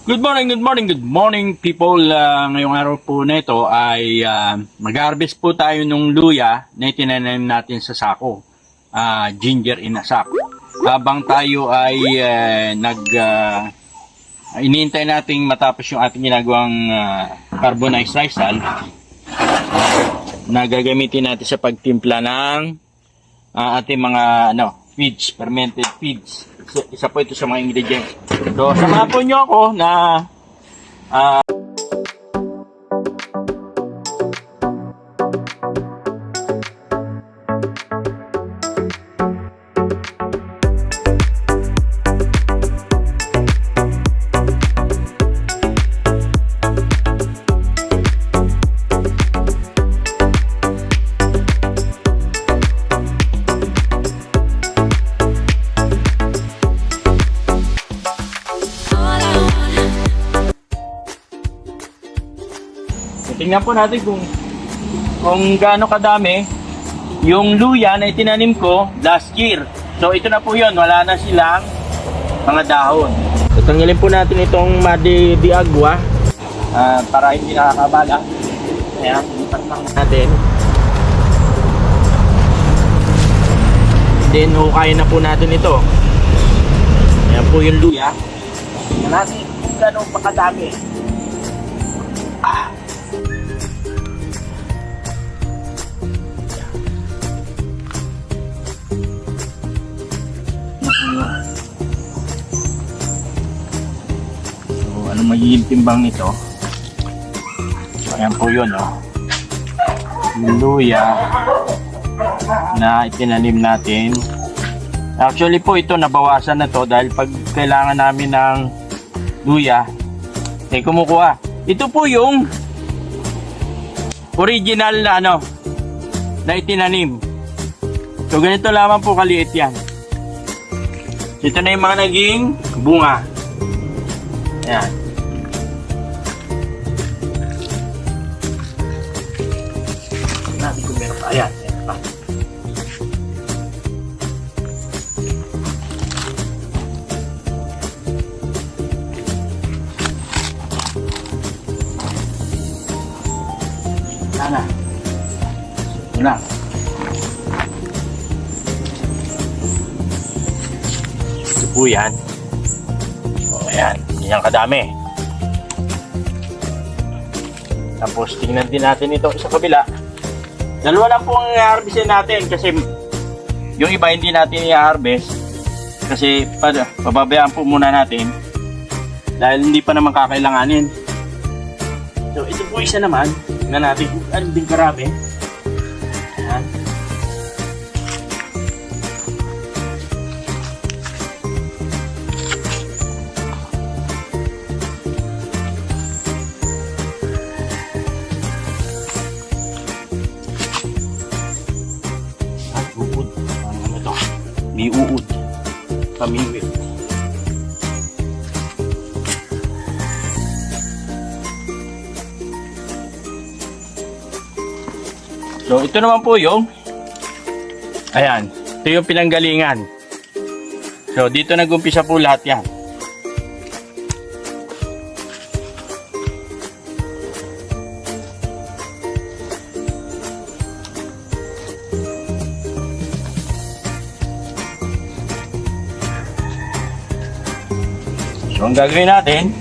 Good morning people. Ngayong araw po na ito ay mag-harvest po tayo ng luya na itinanim natin sa sako. Ginger in a sack. Habang tayo ay inintay nating matapos yung ating ginagawang carbonized rice na gagamitin natin sa pagtimpla ng ating mga feeds, fermented feeds. Isa po ito sa mga ingredients. So, samahan po nyo ako na tingnan po natin kung gaano kadami yung luya na itinanim ko last year. So ito na po yun, wala na silang mga dahon. So, tanggalin po natin itong Madi di Agua para hindi nakakabala. Ayan, lipat lang natin. Then hukayin na po natin ito. Ayan po yung luya. Tingnan natin kung gaano pa kadami. Ano magiging timbang nito? So, ayan po yun, yung luya na itinanim natin. Actually po ito nabawasan na to dahil pag kailangan namin ng luya kumukuha. Ito po yung original na na itinanim. So ganito lamang po kaliit yan. Ito na yung mga naging bunga. Ayan. Natin kung meron pa. Ayan. Ayan pa. Sana. Ito lang. Ito po yan. O, ayan. Yan kadami. Tapos tingnan din natin ito sa kabila. Dalawa lang po ang i-harvestin natin kasi yung iba hindi natin i-harvest kasi pababayaan po muna natin dahil hindi pa naman kakailanganin. So ito po isa naman na natin kung ano din karami. Ayan. May uod, pamiwit. So ito naman po yung ayan, ito yung pinanggalingan. So dito nag-umpisa po lahat yan. So, ang gagawin natin,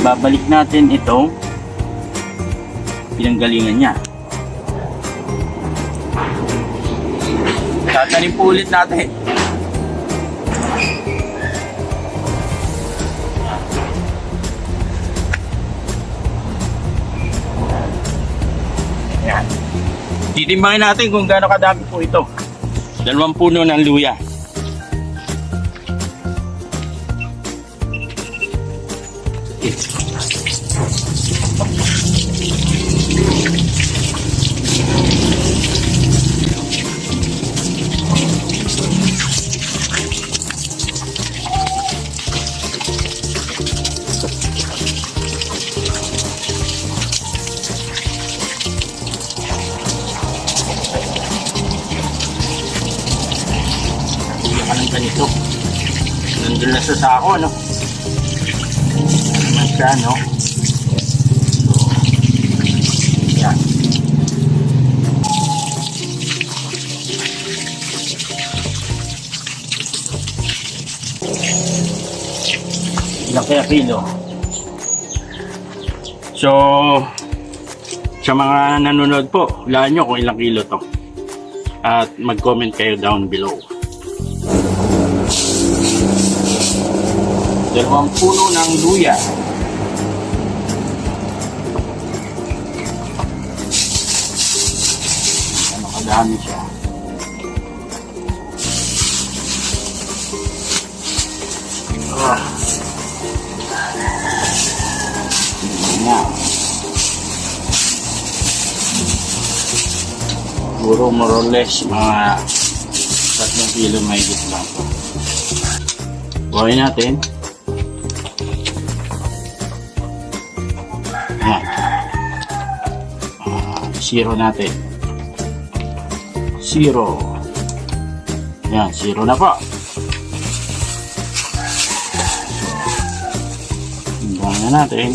babalik natin itong pinanggalingan niya. Tatanim po ulit natin. Ayan. Titimbangin natin kung gaano kadami po ito. 2 puno ng luya. ganito. nandun na sa sako, no? Naman siya, no? Yan. Ilang kaya kilo? So, sa mga nanonood po, hulaan nyo kung ilang kilo to. At mag-comment kayo down below. Dalawang puno ng luya. Ano kadami siya. Siguro more or less mga 3 kilo may higit lang po. Buhayin natin. Ayan. Zero natin. Zero. Ayan, zero na po. Buhayin na natin.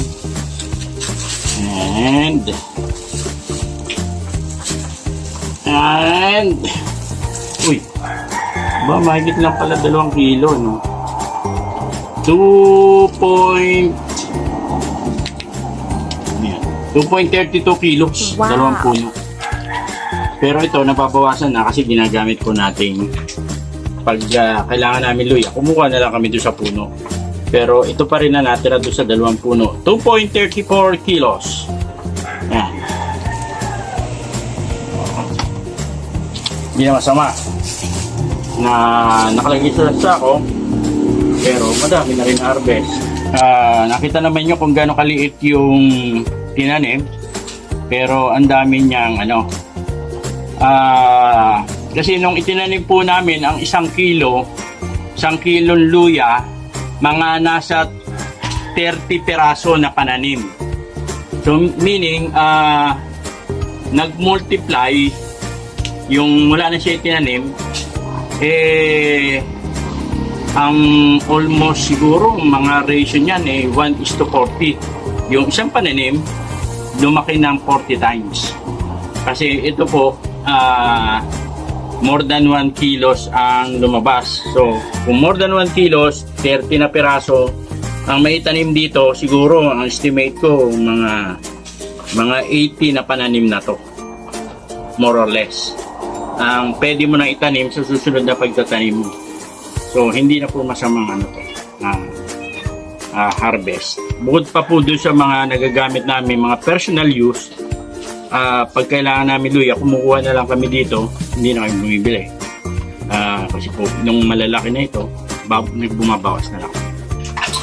And uy, ba mahigit lang pala 2 kilo, no? 2.32 kilos. Wow. Dalawang puno. Pero ito nababawasan na kasi ginagamit ko nating pag kailangan namin luya, kumuha na lang kami doon sa puno. Pero ito pa rin na natira doon sa 2 puno. 2.34 kilos. Yan. Hindi na masama na nakalagay sa sako, pero madami na rin harvest. Nakita naman nyo kung gaano kaliit yung tinanim, pero ang dami niyang kasi nung itinanim po namin ang 1 kilong luya, mga nasa 30 peraso na pananim. So meaning nag-multiply yung mula na siya itinanim, ang almost siguro mga ratio niyan 1:40. Yung isang pananim lumaki ng 40 times. Kasi ito po more than 1 kilos ang lumabas. So kung more than 1 kilos, 30 na piraso ang maitanim dito, siguro ang estimate ko mga 80 na pananim na to, more or less. Ang pwede mo na itanim sa susunod na pagtatanim mo. So hindi na po masamang harvest. Bukod pa po doon sa mga nagagamit namin mga personal use, pag kailangan namin luya, kumukuha na lang kami dito, hindi na kami bumibili. Kasi po nung malalaki na ito, bumabawas na lang.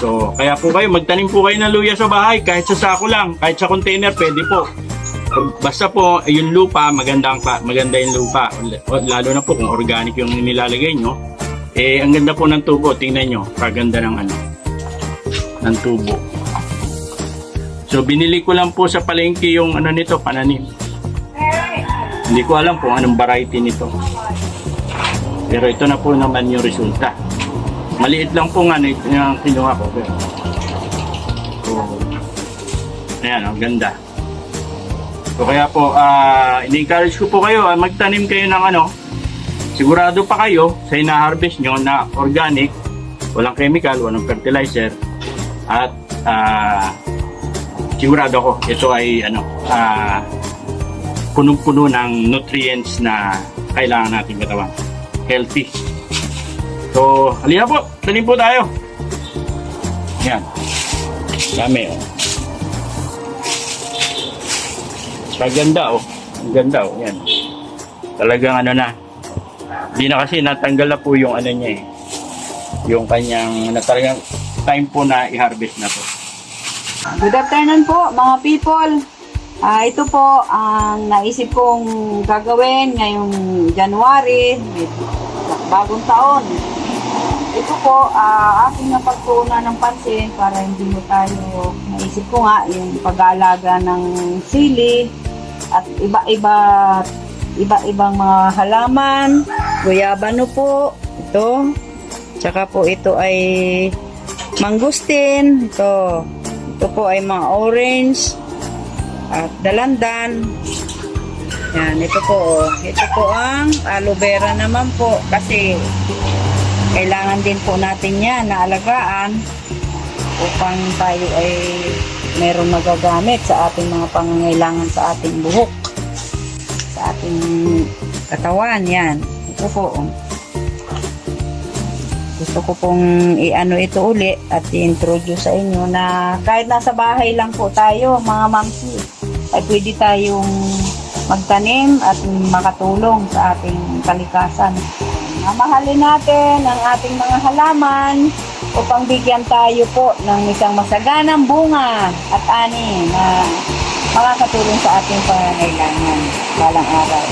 So kaya po kayo, magtanim po kayo ng luya sa bahay, kahit sa sako lang, kahit sa container, pwede po. Basta po yung lupa, maganda yung lupa, lalo na po kung organic yung nilalagay nyo, ang ganda po ng tubo. Tingnan nyo, kaganda ng ng tubo. So binili ko lang po sa palengke yung nito, pananim. Hindi ko alam kung anong variety nito, pero ito na po naman yung resulta. Maliit lang po yung kinuha ko, pero ayan, ang ganda. So kaya po, in-encourage ko po kayo, magtanim kayo ng sigurado pa kayo sa ina-harvest nyo na organic, walang chemical, walang fertilizer, at sigurado ko ito ay punong-puno ng nutrients na kailangan natin katawan. Healthy. So, halina po, tanim po tayo. Yan. Dami, Paganda, Ang ganda, Yan. Talagang na. Hindi na kasi natanggal na po yung niya yung kanyang talagang time po na i-harvest na to. Good afternoon po mga people. Ito po ang naisip kong gagawin ngayong January, bagong taon. Ito po aking napagtuunan ng pansin para hindi mo tayo, naisip ko nga yung pag-aalaga ng sili at iba-ibang mga halaman. Guyabano po ito, Tsaka po ito ay mangustin. Ito po ay mga orange at dalandan. Yan, ito po. Ito po ang aloe vera naman po kasi kailangan din po natin yan na alagaan upang tayo ay meron magagamit sa ating mga pangangailangan sa ating buhok, sa ating katawan. Yan. Ito po. Gusto ko pong i-ano ito uli at i-introduce sa inyo na kahit nasa bahay lang po tayo, mga mamsi, ay pwede tayong magtanim at makatulong sa ating kalikasan. Mamahalin natin ang ating mga halaman upang bigyan tayo po ng isang masaganang bunga at ani na makakatulong sa ating pangangailangan balang araw.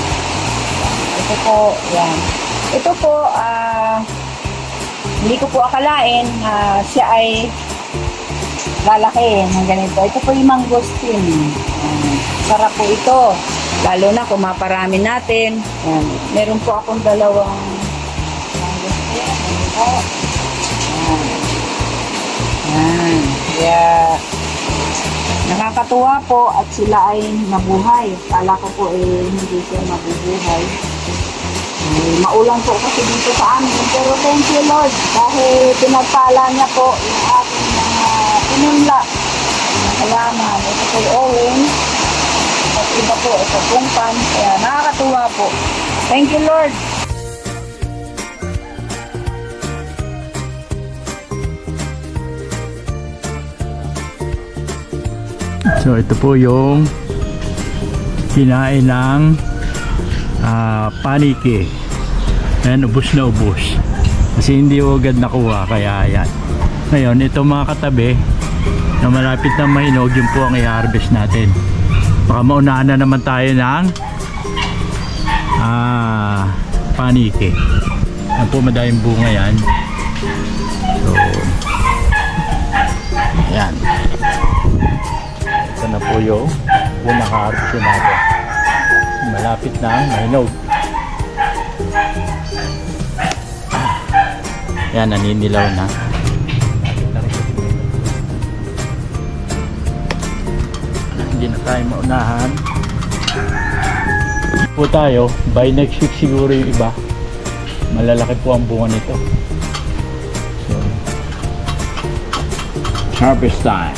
Ito po, yan. Ito po, hindi ko po akalain na siya ay lalaki ng ganito. Ito po yung mangosteen. Sarap po ito. Lalo na kung maparami natin. Yan. Meron po akong dalawang mangosteen. Yan. Kaya nakakatuwa po at sila ay nabuhay. Kala ko po hindi siya mabubuhay. Maulan po kasi dito sa amin. Pero thank you Lord dahil pinagpala niya po yung ating mga pinunla ng halaman. Ito po yung orange at iba po ito pungkan. Kaya nakakatuwa po. Thank you Lord. So ito po yung kinain ng paniki. Ayan, ubos na ubos kasi hindi agad nakuha, kaya ayan. Ngayon ito mga katabi na malapit na mahinog, yun po ang i-harvest natin. Baka maunahan na naman tayo ng paniki. Ayan po, madayang bunga yan. So ayan, ito na po yung naka-harvest natin. Malapit na mahinog. Yan, naninilaw na. Hindi na tayo maunahan. Po tayo, by next week siguro yung iba. Malalaki po ang bunga nito. So, harvest time.